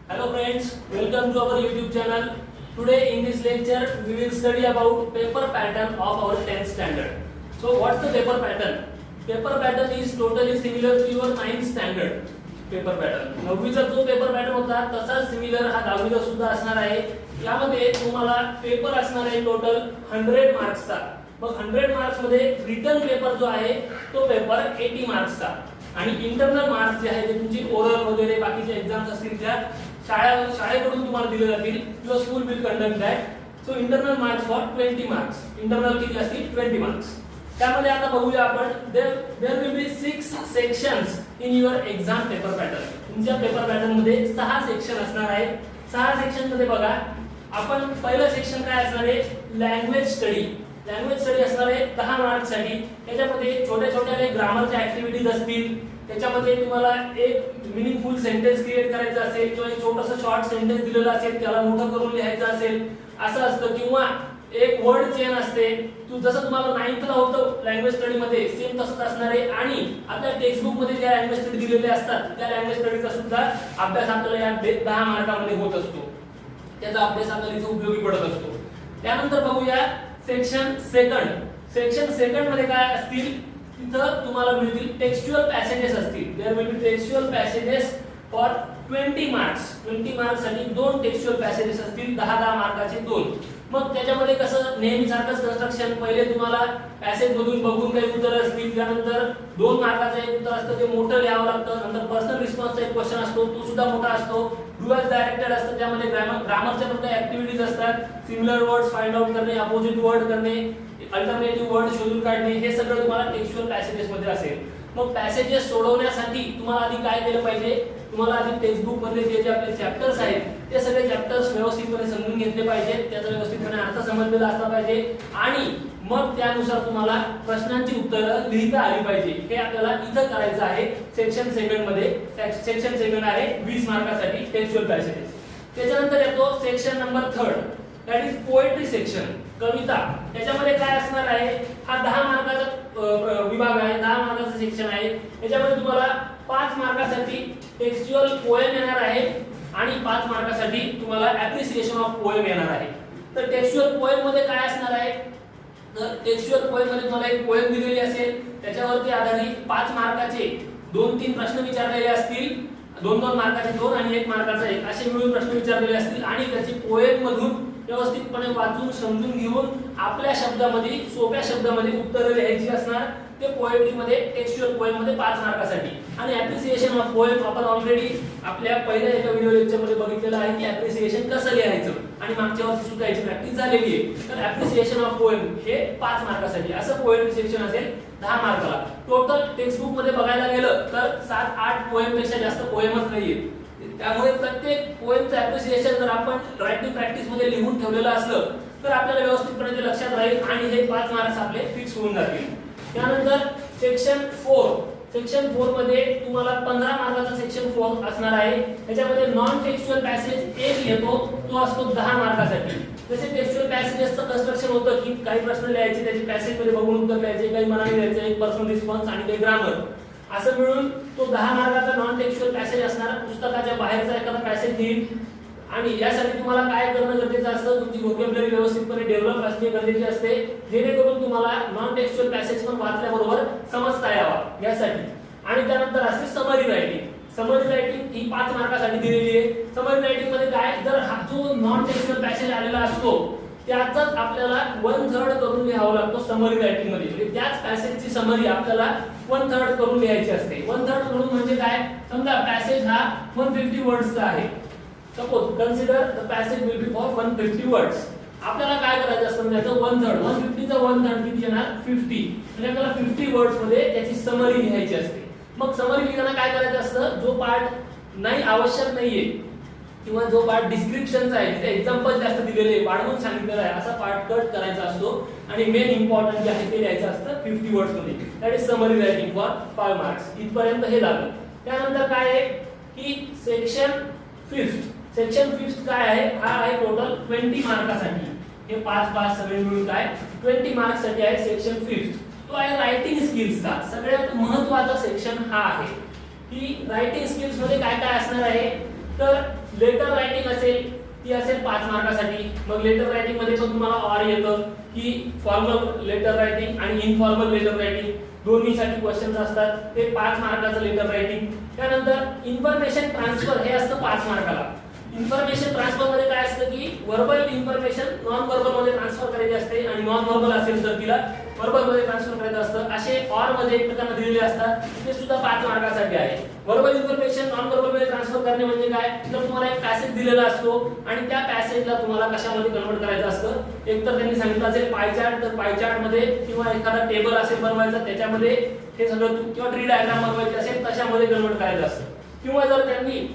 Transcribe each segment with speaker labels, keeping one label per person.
Speaker 1: Hello friends, welcome to our YouTube channel. Today in this lecture we will study about paper pattern of our 10th standard. So what's the paper pattern? Paper pattern is totally similar to your 9th standard paper pattern. 9वीचा जो paper pattern होता तसाच similar हा 10वीचा सुद्धा असणार आहे. यामध्ये तुम्हाला paper असणार आहे टोटल 100 मार्क्सचा. मग 100 मार्क्स मध्ये रिटन पेपर जो आहे तो पेपर 80 मार्क्सचा आणि इंटरनल मार्क्स जे आहे ते तुमची ओरल वगैरे बाकीचे एग्जाम्स असतील त्या शाळेकडून तुम्हाला दिले जातील किंवा school will conduct that. So internal marks for 20 marks. Internal किती असतील 20 मार्क्स. त्यामध्ये आता बघूया आपण there will be 6 sections in your exam paper pattern. तुमच्या पेपर पॅटर्न मध्ये 6 सेक्शन असणार आहेत. 6 सेक्शन मध्ये बघा आपण पहिलं सेक्शन काय असणार आहे लँग्वेज स्टडी. लँग्वेज स्टडी असणार आहे 10 मार्क्स साठी. त्याच्यामध्ये छोट्या छोट्या ग्रामरच्या ऍक्टिव्हिटीज असतील. त्याच्यामध्ये तुम्हाला एक मीनिंगफुल सेंटेन्स क्रिएट करायचा असेल किंवा एक छोटंसं शॉर्ट सेंटेन्स दिलेलं असेल त्याला मोठं करून लिहायचं असेल असं असतं किंवा एक वर्ड चेन असते. जसं तुम्हाला 9th ला होतं लँग्वेज स्टडी मध्ये सेम तसंच असणार आहे आणि आपल्या टेक्स्ट बुक मध्ये ज्या लँग्वेज स्टडी दिलेले असतात त्या लँग्वेज स्टडीचा सुद्धा अभ्यास आपल्याला या 10 मार्कामध्ये होत असतो. त्याचा अभ्यास आपल्याला इथे उपयोगी पडत असतो. त्यानंतर बघूया सेक्शन सेकंड. सेक्शन सेकंड मध्ये काय असतील तिथं तुम्हाला मिळतील टेक्स्च्युअल पॅसेजेस असतील. There will be textual passages for 20 marks. 20 marks साठी 2 टेक्स्च्युअल पॅसेजेस असतील 10 मार्काचे 2. मग त्याच्यामध्ये कसं नेहमी सारखंच कन्स्ट्रक्शन पहिले तुम्हाला पॅसेज मधून बघून काही उत्तर असतील त्यानंतर 2 मार्काचं एक उत्तर असतं ते मोठं लिहावं लागतं. नंतर पर्सनल रिस्पॉन्सचा एक क्वेश्चन असतो तो सुद्धा मोठा असतो. डू ॲज डायरेक्टेड असतं त्यामध्ये ग्रामरच्या फक्त ऍक्टिव्हिटीज असतात. सिमिलर वर्ड्स फाइंड आउट करणे, अपोजिट वर्ड करणे, अल्टरनेटिव्ह वर्ड शोधून काढणे हे सगळं तुम्हाला टेक्स्च्युअल पॅसेजेस मध्ये असेल. मग पॅसेजेस सोडवण्यासाठी तुम्हाला आधी काय केलं पाहिजे तुम्हाला आधी टेक्स्ट बुक मध्ये जे आपले चॅप्टर्स आहेत ते सगळे चॅप्टर्स व्यवस्थितपणे समजून घेतले पाहिजेत. त्याचा व्यवस्थितपणे अर्थ समजलेला असला पाहिजे आणि मग त्यानुसार तुम्हाला प्रश्नांची उत्तरं लिहिता आली पाहिजे. हे आपल्याला इथं करायचं आहे सेक्शन सेकंड मध्ये. सेक्शन सेकंड आहे 20 मार्कासाठी टेक्स्च्युअल पॅसेजेस. त्याच्यानंतर येतो section number 3 that is poetry section. कविता. त्याच्यामध्ये काय असणार आहे हा 10 मार्काचा विभाग आहे. 10 मार्काचा सेक्शन आहे. याच्यामध्ये तुम्हाला 5 मार्कासाठी टेक्स्च्युअल पोएम येणार आहे आणि 5 मार्कासाठी तुम्हाला ॲप्रिसिएशन ऑफ पोएम येणार आहे. तर टेक्स्च्युअल पोएम मध्ये काय असणार आहे तर टेक्स्च्युअल पोएम मध्ये तुम्हाला एक पोएम दिलेली असेल त्याच्यावरती आधारित 5 मार्काचे 2-3 प्रश्न विचारलेले असतील. 2-2 मार्काचे 2 आणि 1 मार्काचा 1 असे मिळून प्रश्न विचारलेले असतील आणि त्याची पोएम मधून व्यवस्थितपणे वाचून समजून घेऊन आपल्या शब्दामध्ये सोप्या शब्दामध्ये उत्तरं लिहायची असणार. ते पोएट्री मध्ये टेक्स्च्युअल पोएम मध्ये 5 मार्कासाठी. आणि ॲप्रिसिएशन ऑफ पोएम आपण ऑलरेडी आपल्या पहिल्या एका व्हिडिओ लेक्चर मध्ये बघितलेलं आहे की ॲप्रिसिएशन कसं लिहायचं आणि मागच्या वर्षी सुद्धा याची प्रॅक्टिस झालेली आहे. तर ॲप्रिसिएशन ऑफ पोएम हे 5 मार्कासाठी असं पोएट्री सेक्शन असेल 10 मार्काला. टोटल टेक्स्ट बुक मध्ये बघायला गेलं तर 7-8 पोएम पेक्षा जास्त पोएमच नाहीये. त्यामुळे प्रत्येक पोएमचं ॲप्रिसिएशन जर आपण रायटिंग प्रॅक्टिस मध्ये लिहून ठेवलेलं असलं तर आपल्याला व्यवस्थितपणे ते लक्षात राहील आणि हे 5 मार्क्स आपले फिक्स होऊन जातील. त्यानंतर सेक्शन 4. सेक्शन 4 मध्ये तुम्हाला 15 मार्काचा सेक्शन 4 असणार आहे. त्याच्यामध्ये नॉन टेक्स्च्युअल पॅसेज एक येतो तो असतो 10 मार्कासाठी. जसे टेक्स्च्युअल पॅसेजेसचं कन्स्ट्रक्शन होतं की काही प्रश्न लिहायचे त्याची पॅसेज मध्ये बघून उत्तर लिहायचे, काही मनाने लिहायचे, एक पर्सनल रिस्पॉन्स आणि काही ग्रामर असं मिळून तो 10 मार्काचा नॉन टेक्स्च्युअल पॅसेज असणार. पुस्तकाच्या बाहेरचा एखादा पॅसेज येईल आणि यासाठी तुम्हाला काय करणं गरजेचं असतं तुमची व्होकॅब्युलरी व्यवस्थितपणे डेव्हलप असणे गरजेचे असते जेणेकरून तुम्हाला नॉन टेक्स्च्युअल पॅसेज पण वाचल्याबरोबर समजता यावा यासाठी. आणि त्यानंतर असते समरी रायटिंग. समरी रायटिंग ही 5 मार्कासाठी दिलेली आहे. समरी रायटिंग मध्ये काय जर हा जो नॉन टेक्स्च्युअल पॅसेज आलेला असतो त्याचाच आपल्याला 1/3 करून लिहावं लागतो समरी रायटिंग मध्ये. म्हणजे त्याच पॅसेजची समरी आपल्याला 1/3 करून लिहायची असते. 1/3 करून म्हणजे काय समजा पॅसेज हा 150 वर्ड्सचा आहे. Suppose consider the passage will be for 150 words. आपल्याला काय करायचं असतं त्याचं 1/3 150 चा 1/3 किती येणार 50. म्हणजे आपल्याला 50 वर्ड्स मध्ये त्याची समरी लिहायची असते. मग समरी लिहिताना काय करायचं असतं जो पार्ट नाही आवश्यक नाहीये किंवा जो पार्ट डिस्क्रिप्शनचा आहे तिथे एक्झाम्पल जास्त दिलेले वाढवून सांगितलेला आहे असा पार्ट कट करायचा असतो आणि मेन इम्पॉर्टंट जे आहे ते लिहायचं असतं 50 वर्ड्स मध्ये. That is summary writing for 5 marks. इथपर्यंत हे झालं. त्यानंतर काय आहे की सेक्शन 5. सेक्शन 5 काय आहे हा आहे टोटल 20 मार्कासाठी. हे 5 सगळे मिळून काय 20 मार्क्स साठी आहे सेक्शन 5. तो आहे रायटिंग स्किल्सचा. सगळ्यात महत्त्वाचा सेक्शन हा आहे की रायटिंग स्किल्स मध्ये काय काय असणार आहे तर लेटर रायटिंग असेल ती असेल 5 मार्कासाठी. मग लेटर रायटिंग मध्ये पण तुम्हाला ऑर येतं की फॉर्मल लेटर रायटिंग आणि इनफॉर्मल लेटर रायटिंग दोन्हीसाठी क्वेश्चन्स असतात. ते 5 मार्काचं लेटर रायटिंग. त्यानंतर इन्फॉर्मेशन ट्रान्सफर हे असतं 5 मार्काला. इन्फॉर्मेशन ट्रान्सफर मध्ये काय असतं की वर्बल इन्फॉर्मेशन नॉन वर्बल मध्ये ट्रान्सफर करायची असते आणि नॉन वर्बल असेल तर तिला वर्बल मध्ये ट्रान्सफर करायचं असतं. असे ऑर मध्ये एकमेकांना दिलेले असतात. ते सुद्धा 5 मार्कासाठी आहे. वर्बल इन्फॉर्मेशन नॉन वर्बल मध्ये ट्रान्सफर करणे म्हणजे काय, तर तुम्हाला एक पॅसेज दिलेला असतो आणि त्या पॅसेजला तुम्हाला कशामध्ये कन्वर्ट करायचं असतं. एक तर त्यांनी सांगितलं असेल पाय चार्ट, तर पाय चार्ट मध्ये किंवा एखादा टेबल असेल बनवायचा त्याच्यामध्ये हे सगळं किंवा ट्री डायग्राम बनवायचे असेल तशामध्ये कन्वर्ट करायचं असतं. किंवा जर त्यांनी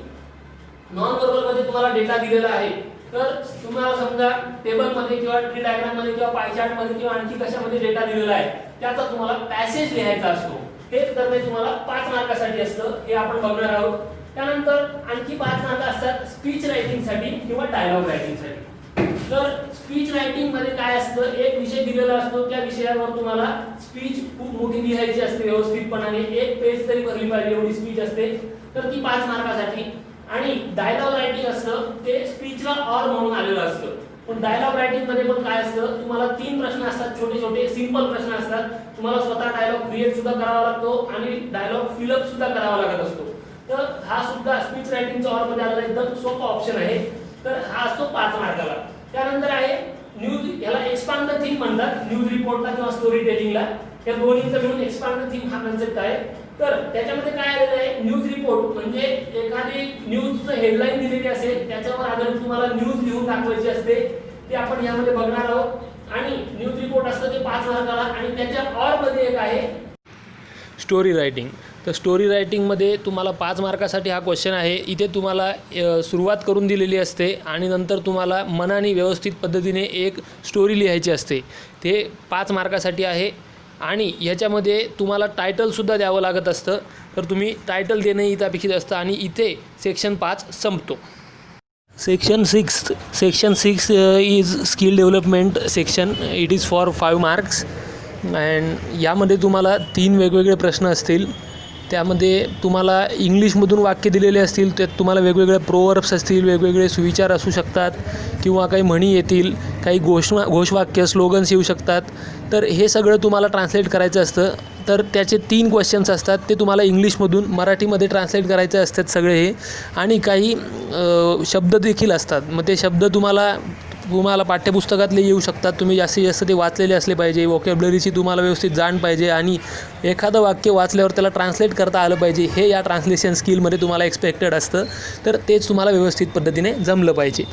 Speaker 1: नॉन वर्बल मध्ये तुम्हाला डेटा दिलेला आहे तर तुम्हाला समजा टेबल मध्ये किंवा ट्री डायग्राम मध्ये किंवा पाय चार्ट मध्ये किंवा आणखी कशामध्ये डेटा दिलेला आहे त्याचा तुम्हाला पॅसेज लिहायचा असतो. हे करणे तुम्हाला 5 मार्कासाठी असतं. हे आपण बघणार आहोत. त्यानंतर आणखी 5 मार्क असतात स्पीच रायटिंग साठी किंवा डायलॉग रायटिंग साठी. तर स्पीच रायटिंग मध्ये काय असतं, एक विषय दिलेला असतो त्या विषयावर तुम्हाला स्पीच खूप मोठी लिहायची असते व्यवस्थितपणाने. 1 पेज तरी भरली पाहिजे एवढी स्पीच असते. तर ती 5 मार्कासाठी. आणि डायलॉग रायटिंग असतं ते स्पीचला ऑर म्हणून आलेलं असतं. पण डायलॉग रायटिंग मध्ये पण काय असतं, तुम्हाला 3 प्रश्न असतात, छोटे छोटे सिंपल प्रश्न असतात. तुम्हाला स्वतः डायलॉग क्रिएट सुद्धा करावा लागतो आणि डायलॉग फिलअप सुद्धा करावा लागत असतो. तर हा सुद्धा स्पीच रायटिंगचा ऑर मध्ये आलेला एकदम सोपा ऑप्शन आहे. तर हा असतो 5 मार्काला. त्यानंतर आहे न्यूज, याला एक्सपांड द थीम म्हणतात, न्यूज रिपोर्टला किंवा स्टोरी टेलिंगला. या दोन्हीचा मिळून एक्सपांड द थीम हा कन्सेप्ट आहे. तर त्याच्यामध्ये काय आलेलं आहे, न्यूज रिपोर्ट म्हणजे एखादी न्यूजचं हेडलाईन दिलेली असेल त्याच्यावर आधारित तुम्हाला न्यूज लिहून दाखवायची असते. ते आपण यामध्ये बघणार आहोत. आणि न्यूज रिपोर्ट असतं ते 5 मार्काला. आणि त्याच्या ऑर मध्ये एक आहे
Speaker 2: स्टोरी रायटिंग. तर स्टोरी रायटिंगमध्ये तुम्हाला 5 मार्कासाठी हा क्वेश्चन आहे. इथे तुम्हाला सुरुवात करून दिलेली असते आणि नंतर तुम्हाला मनाने व्यवस्थित पद्धतीने एक स्टोरी लिहायची असते. ते 5 मार्कासाठी आहे. आणि ह्याच्यामध्ये तुम्हाला टायटलसुद्धा द्यावं लागत असतं. तर तुम्ही टायटल देणं इथं अपेक्षित असतं. आणि इथे सेक्शन 5 संपतो. Section 6 is skill development section. It is for 5 marks. And यामध्ये तुम्हाला 3 वेगवेगळे प्रश्न असतील. त्यामध्ये तुम्हाला इंग्लिशमधून वाक्य दिलेले असतील. त्यात तुम्हाला वेगवेगळे प्रोवर्ब्स असतील, वेगवेगळे सुविचार असू शकतात किंवा काही म्हणी येतील, काही घोषवाक्य स्लोगन्स येऊ शकतात. तर हे सगळं तुम्हाला ट्रान्सलेट करायचं असतं. तर त्याचे 3 क्वेश्चन्स असतात. ते तुम्हाला इंग्लिशमधून मराठीमध्ये ट्रान्सलेट करायचे असतात सगळे हे. आणि काही शब्द देखील असतात. मग ते शब्द तुम्हाला पाठ्यपुस्तकातले येऊ शकतात. तुम्ही जास्तीत जास्त ते वाचलेले असले पाहिजे. वोकॅब्युलरीची तुम्हाला व्यवस्थित जाण पाहिजे आणि एखादं वाक्य वाचल्यावर त्याला ट्रान्सलेट करता आलं पाहिजे. हे या ट्रान्सलेशन स्किलमध्ये तुम्हाला एक्सपेक्टेड असतं. तर तेच तुम्हाला व्यवस्थित पद्धतीने जमलं पाहिजे.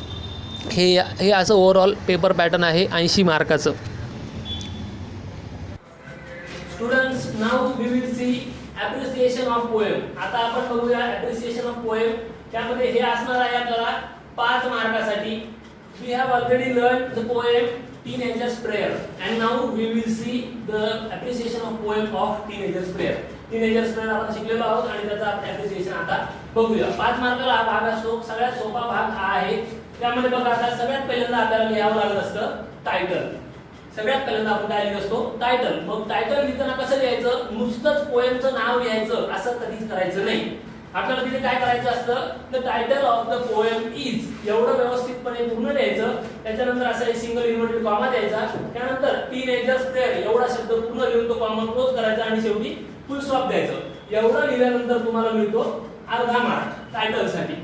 Speaker 2: हे असं ओव्हरऑल पेपर पॅटर्न आहे 80 मार्काचं.
Speaker 1: Students, now we will see appreciation of poem. आता आपण बघूया ॲप्रिसिएशन ऑफ पोएम. त्यामध्ये हे असणार आहे आपल्याला 5 मार्कासाठी. We have already learned the poem Teenager's Prayer and now we will see the appreciation of poem of Teenager's Prayer. Teenager's Prayer आपण शिकलेलो आहोत आणि त्याचा आपण ॲप्रिसिएशन आता बघूया. 5 मार्काला हा भाग असतो. सगळ्यात सोपा भाग हा आहे. त्यामध्ये बघा आता सगळ्यात पहिल्यांदा आपल्याला लिहावं लागत असतं टायटल. सगळ्यात पहिल्यांदा आपण काय लिहित असतो, टायटल. मग टायटल लिहिताना कसं लिहायचं, नुसतंच पोएमचं नाव लिहायचं असं कधीच करायचं नाही. आपल्याला तिथे काय करायचं असतं, the title of the poem is एवढं व्यवस्थितपणे पूर्ण लिहायचं. त्याच्यानंतर असं एक सिंगल इन्व्हर्टेड कॉमा द्यायचा. त्यानंतर टीनेजर्स प्रेयर एवढा शब्द पूर्ण लिहून तो कॉमा क्लोज करायचा आणि शेवटी फुल स्टॉप द्यायचं. एवढं लिहिल्यानंतर तुम्हाला मिळतो अर्धा मार्क टायटलसाठी.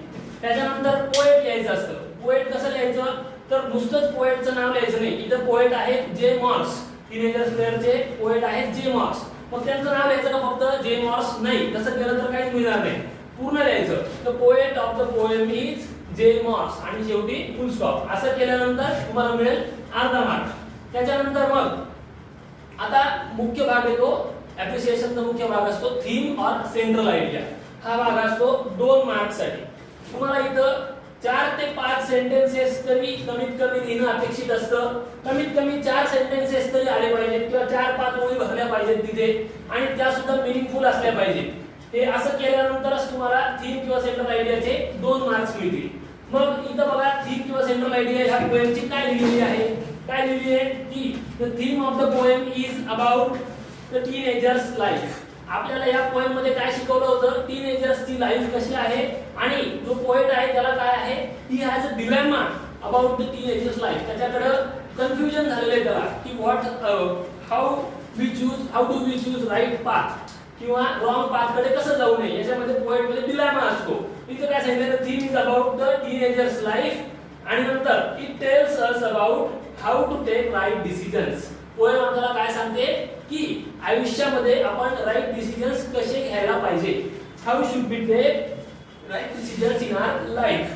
Speaker 1: त्याच्यानंतर पोएट लिहायचं असतं. पोएट कसं लिहायचं, तर नुसतंच पोएटचं नाव लिहायचं नाही. इथं पोएट आहेत जे मॉर्स, टीनेजर्स प्रेयरचे पोएट आहेत जे मॉर्स. मग त्यांचं नाव लिहायचं का फक्त जे मॉर्स, नाही. तसं केलं तर काहीच मिळणार नाही. पूर्ण लिहायचं. The poet of the poem is जे मॉर्स आणि शेवटी फुल स्टॉप. असं केल्यानंतर तुम्हाला मिळेल अर्धा मार्क. त्याच्यानंतर मग आता मुख्य भाग येतो. ॲप्रिसिएशनचा मुख्य भाग असतो थीम ऑर सेंट्रल आयडिया. हा भाग असतो 2 मार्क्ससाठी. तुम्हाला इथं 4 ते 5 सेंटेन्सेस तरी कमीत कमी लिहिणं अपेक्षित असतं. कमीत कमी 4 सेंटेन्सेस तरी आले पाहिजेत किंवा 4-5 ओळी भरल्या पाहिजेत तिथे आणि त्या सुद्धा मिनिंगफुल असल्या पाहिजेत. हे असं केल्यानंतरच तुम्हाला थीम किंवा सेंट्रल आयडियाचे 2 मार्क्स मिळतील. मग इथं बघा थीम किंवा सेंट्रल आयडिया ह्या पोएमची काय लिहिलेली आहे. काय लिहिली आहे की the theme of the poem is about the teenager's life. आपल्याला या पोएम मध्ये काय शिकवलं होतं, टीनेजर्सची लाईफ कशी आहे आणि जो पोएट आहे त्याला काय आहे, he has a dilemma about the teenager's life. त्याच्याकडे कन्फ्युजन झालेलं आहे त्याला की what how do we choose right path किंवा रॉंग पाथ कडे कसं जाऊ नये, याच्यामध्ये पोएट मध्ये डिलेमा असतो. इथे काय सांगितलं, theme is about the teenager's life आणि नंतर it tells us about how to take right decisions. Poem आपल्याला काय सांगते की आयुष्यामध्ये आपण राईट डिसिजन्स कसे घ्यायला पाहिजे. How should be take right decisions in our life.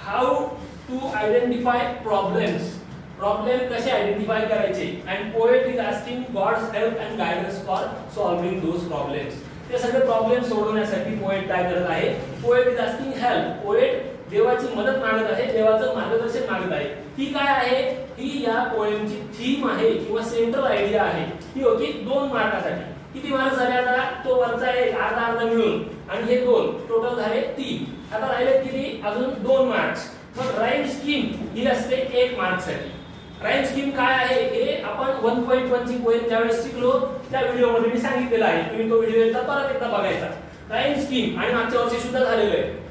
Speaker 1: How to identify problem कसे आयडेंटिफाय करायचे. And poet is asking God's help and guidance for solving those problems. ते सगळे प्रॉब्लेम सोडवण्यासाठी पोएट काय करत आहे, poet is asking help. Poet देवाची मदत मागत आहे, देवाचं मार्गदर्शन मागत आहे. ही काय आहे, ही या पोएमची थीम आहे किंवा सेंट्रल आयडिया आहे. ही होती 2 मार्कासाठी. किती मार्क झाले आता, तो वरचा एक अर्धा मिळून आणि हे 2 टोटल झाले 3. आता राहिले किती, अजून 2 मार्क्स. मग राईम स्कीम ही असते 1 मार्कसाठी. राईम स्कीम काय आहे हे आपण 1.1 ची पोएम ज्यावेळेस शिकलो त्या व्हिडिओ मध्ये मी सांगितलेलं आहे. तुम्ही तो व्हिडिओ एकदा परत एकदा बघायचा. राईम स्कीम आणि मागच्या वर्षी सुद्धा झालेलं आहे.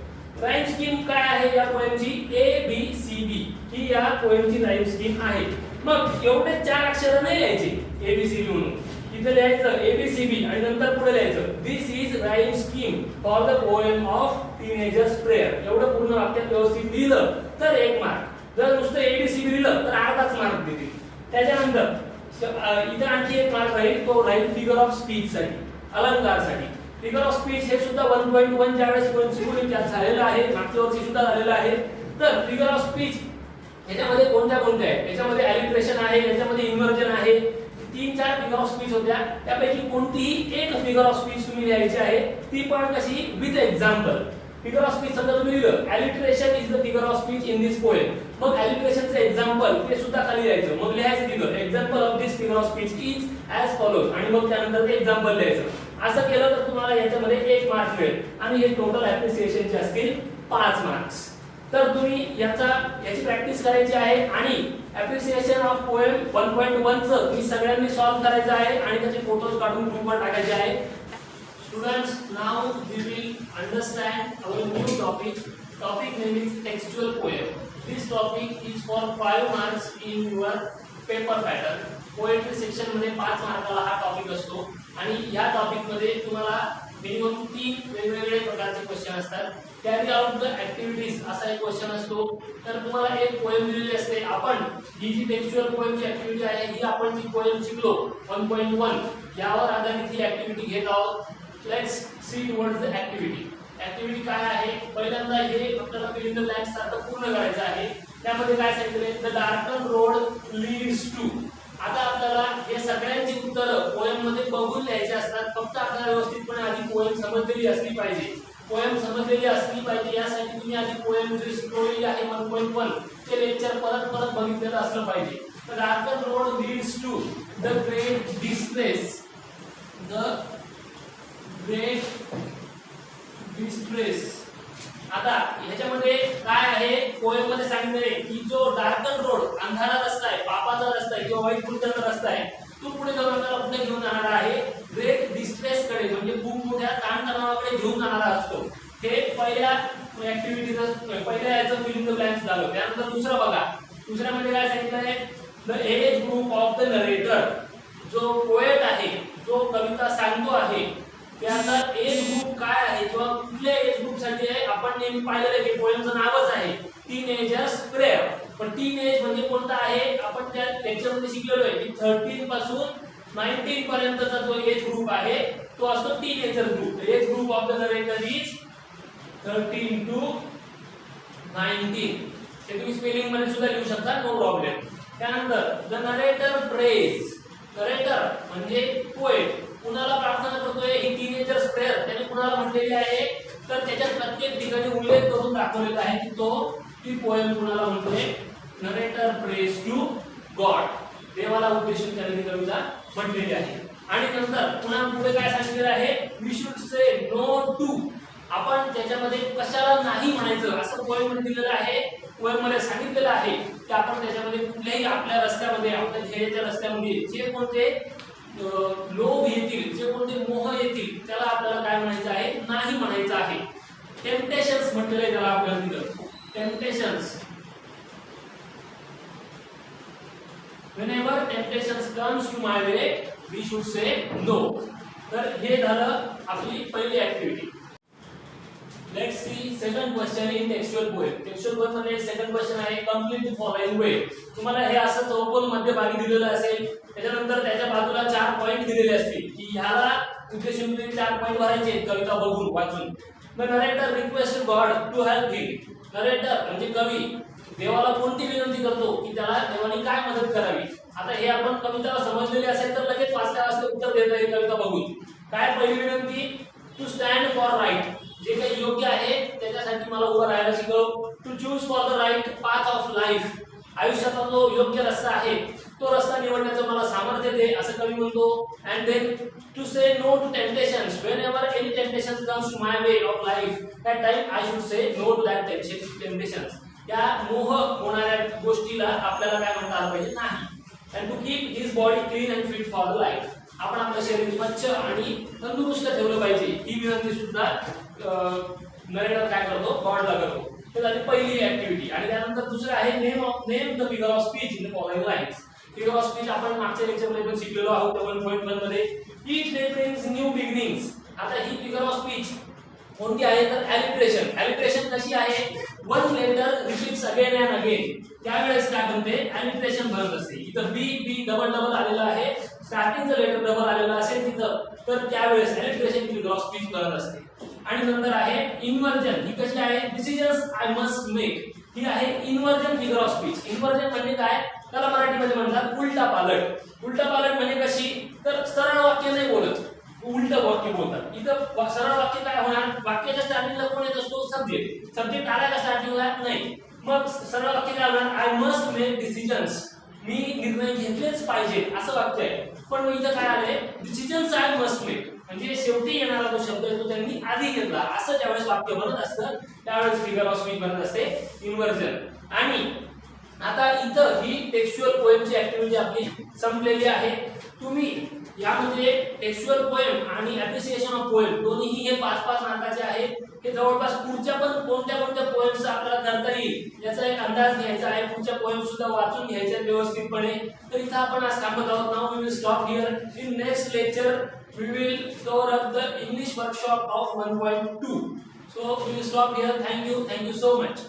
Speaker 1: राईम स्कीम काय आहे या पोएमची, ABCB ही या पोएमची राईम स्कीम आहे. मग एवढे 4 अक्षर नाही लिहायचे ABCB म्हणून. इथे लिहायचं ABCB आणि नंतर पुढे लिहायचं this is rhyme scheme for the poem of teenager's prayer. एवढं पूर्ण वाक्यात व्यवस्थित लिहिलं तर 1 मार्क. जर नुसतं ABCB लिहिलं तर अर्धाच मार्क देतील. त्याच्यानंतर इथे आणखी 1 मार्क राहील, तो राहील फिगर ऑफ स्पीच साठी, अलंकारसाठी. फिगर ऑफ स्पीच हे सुद्धा 1.1 ज्यावेळेस शिकवून त्यात झालेलं आहे, मागच्या वर्षी सुद्धा झालेलं आहे. तर फिगर ऑफ स्पीच याच्यामध्ये कोणत्या आहेत, याच्यामध्ये अलिट्रेशन आहे, याच्यामध्ये इन्व्हर्जन आहे. 3-4 फिगर ऑफ स्पीच होत्या, त्यापैकी कोणतीही एक फिगर ऑफ स्पीच तुम्ही लिहायची आहे, ती पण कशी, with example. Figure of speech समजा तुम्ही लिहिलं alliteration is the figure of speech in this poem, मग अलिट्रेशनचं एक्झाम्पल ते सुद्धा खाली लिहायचं. मग लिहायचं तिथं example of this figure of speech is as follows आणि मग त्यानंतर ते एक्झाम्पल लिहायचं. असं केलं तर तुम्हाला याच्यामध्ये 1 मार्क मिळेल आणि हे टोटल ॲप्रिसिएशनचे असतील 5 मार्क्स. तर तुम्ही याची प्रॅक्टिस करायची आहे आणि ॲप्रिसिएशन ऑफ पोएम 1.1 चं तुम्ही सगळ्यांनी सॉल्व्ह करायचं आहे आणि त्याचे फोटोज काढून ग्रुपवर टाकायचे आहे. Students, now we will understand our new topic. Topic name is textual poem. This topic is for 5 marks in your paper pattern. Poetry section मध्ये 5 मार्काला हा टॉपिक असतो आणि या टॉपिक मध्ये तुम्हाला मिनिमम 3 वेगवेगळे प्रकारचे क्वेश्चन असतात. कॅरी आउट द ऍक्टिव्हिटीज असा एक क्वेश्चन असतो. तर तुम्हाला एक पोएम दिलेली असते. आपण ही जी टेक्स्चुअल पोएमची ऍक्टिव्हिटी आहे ही आपण जी पोएम शिकलो 1.1 यावर आधारित ही ऍक्टिव्हिटी घेत आहोत. Let's see towards the activity. Activity काय आहे, पहिल्यांदा हे आपल्याला फिल इन द ब्लँक्स सारखं पूर्ण करायचं आहे. त्यामध्ये काय सांगितले, the darken road leads to. आता आपल्याला हे सगळ्यांची उत्तरं पोएम मध्ये बघून लिहायची असतात. फक्त आपल्याला व्यवस्थितपणे आधी पोएम समजलेली असली पाहिजे. पोएम समजलेली असली पाहिजे यासाठी तुम्ही आधी पोएम जी शिकवलेली आहे 1.1 ते लेक्चर परत बघितलेलं असलं पाहिजे. The darken road leads to the great distress. The great distress. आता ह्याच्यामध्ये काय आहे, पोएम मध्ये सांगितले की जो डार्कन रोड अंधारा रस्ता आहे, पापाचा रस्ता आहे किंवा वाईट कृत्याचा रस्ता आहे, तो पुढे जाऊन आपल्याला पुढे घेऊन जाणारा आहे ग्रेट डिस्ट्रेस कडे, म्हणजे खूप मोठ्या ताणतणावाकडे घेऊन जाणारा असतो. हे पहिल्या ऍक्टिव्हिटीचं पहिल्या याचं फिल इन द ब्लँक्स झालं. त्यानंतर दुसरं बघा, दुसऱ्यामध्ये काय सांगितलंय, the age group of the narrator. जो पोएट आहे, जो कविता सांगतो आहे, त्याचा एज ग्रुप काय आहे किंवा कुठल्या एज ग्रुप साठी आहे आपण नेहमी पाहिलेलं की पोएमचं नावच आहे टीनेजर्स प्रेयर. पण टीनेज म्हणजे कोणता आहे, आपण त्या लेक्चर मध्ये शिकलेलो आहे की 13 पासून 19 पर्यंतचा जो एज ग्रुप आहे तो असतो teenager group. Age group of the narrator is 13 to 19. हे तुम्ही स्पेलिंग मध्ये सुद्धा लिहू शकता, नो प्रॉब्लेम. त्यानंतर द नरेटर प्रेज. नरेटर म्हणजे पोएट कुणाला प्रार्थना करतोय, ही टीनेजर्स प्रेयर त्याने कुणाला म्हटलेली आहे, तर त्याच्या प्रत्येक ठिकाणी उल्लेख करून दाखवलेला आहे की तो ती पोएम कुणाला म्हणतोय. Narrator prays to God. देवाला उद्देशून त्याने ती कविता म्हटलेली आहे. आणि नंतर पुन्हा पुढे काय सांगितलेलं आहे, we should say no to. आपण त्याच्यामध्ये कशाला नाही म्हणायचं असं पोएम मध्ये दिलेलं आहे. पोएम मध्ये सांगितलेलं आहे की आपण त्याच्यामध्ये कुठल्याही आपल्या रस्त्यामध्ये, आपल्या ध्येयाच्या रस्त्यामध्ये जे कोणते लोभ येतील, जे कोणते मोह येतील त्याला आपल्याला काय म्हणायचं आहे, नाही म्हणायचं आहे. टेम्पटेशन्स म्हटलेलं आहे त्याला आपल्याला तिथं, टेम्पटेशन्स. Whenever temptations comes to my way, we should say no. तर हे झालं आपली पहिली activity. Let's see second question in textual poem. Textual poem मध्ये सेकंड क्वेश्चन आहे, कंप्लीट द फॉलोइंग वे. तुम्हाला हे असं चौकोन मध्यभागी दिलेलं असेल, त्याच्यानंतर त्याच्या बाजूला 4 पॉइंट दिलेले असतील की ह्याला उद्देशून 4 पॉइंट भरायचे कविता बघून वाचून. The narrator request God to help him. Narrator म्हणजे कवी देवाला कोणती विनंती करतो की त्याला देवाने काय मदत करावी. आता हे आपण कविता समजलेली असेल तर लगेच वाचल्या वाचल्या उत्तर देता येईल कविता बघून. काय पहिली विनंती, टू स्टँड फॉर राईट, जे काही योग्य आहे त्याच्यासाठी मला उभं राहायला शिकव. To choose for the right path of life, आयुष्याचा जो योग्य रस्ता आहे तो रस्ता निवडण्याचं मला सामर्थ्य दे असं कवी म्हणतो. And then to say no to temptations, whenever any temptation comes to my way of life, that time I should say no to that temptations. त्या मोह होणाऱ्या गोष्टीला आपल्याला काय म्हणता आलं पाहिजे, नाही. And to keep his body clean and fit for the life, आपण आपलं शरीर स्वच्छ आणि तंदुरुस्त ठेवलं पाहिजे. ही विनंती सुद्धा नरेटर काय करतो, गॉडला करतो. हे झाली पहिली ऍक्टिव्हिटी. आणि त्यानंतर दुसरं आहे name the figure of speech in the following lines. Figure of speech आपण मागच्या लेक्चरमध्ये पण शिकलेलो आहोत 1.1 मध्ये. Each day brings new beginnings. आता ही फिगर ऑफ स्पीच कोणती आहे तर ॲलिट्रेशन. ॲलिट्रेशन कशी आहे, one letter repeats again and again, त्यावेळेस काय बनते, ॲलिट्रेशन बनत असते. इथं बी बी डबल डबल आलेलं आहे, स्टार्टिंगचं लेटर डबल आलेलं असेल तिथं, तर त्यावेळेस ॲलिट्रेशन फिगर ऑफ स्पीच बनत असते. आणि नंतर आहे इन्व्हर्जन. ही कशी आहे, डिसिजन्स आय मस्ट मेक. ही आहे inversion figure of speech. Inversion म्हणजे काय, त्याला मराठीमध्ये म्हणतात उलटा पालट. उलटा पालट म्हणजे कशी, तर सरळ वाक्य नाही बोलत, उलट वाक्य बोलतात. इथं सरळ वाक्य काय होणार, वाक्याच्या स्टार्टिंगला कोण येत असतो, सब्जेक्ट. सब्जेक्ट आला का स्टार्टिंगला, नाही. मग सरळ वाक्य काय होणार, आय मस्ट मेक डिसिजन्स, मी निर्णय घेतलेच पाहिजे असं वाक्य आहे. पण मग इथं काय आलंय, डिसिजन्स आय मस्ट मेक, म्हणजे शेवटी येणारा जो शब्द आहे तो त्यांनी आधी घेतला असं ज्यावेळेस वाक्य बनत असतं त्यावेळेस फिगर ऑफ स्पीच बनत असते, इन्व्हर्जन. आणि आता इथं ही टेक्स्चुअल पोएमची ऍक्टिव्हिटी आपली संपलेली आहे. तुम्ही यामध्ये टेक्स्चुअल पोएम आणि ॲप्रिसिएशन ऑफ पोएम दोन्हीही हे 5-5 मार्काचे आहेत. हे जवळपास पुढच्या पण कोणत्या कोणत्या पोएम्स आपल्याला करता येईल याचा एक अंदाज घ्यायचा आहे. पुढच्या पोएम सुद्धा वाचून घ्यायच्या व्यवस्थितपणे. तर इथं आपण आज थांबत आहोत. Now we will stop here. In next lecture we will cover up the English workshop of 1.2. So we will stop here. Thank you so much.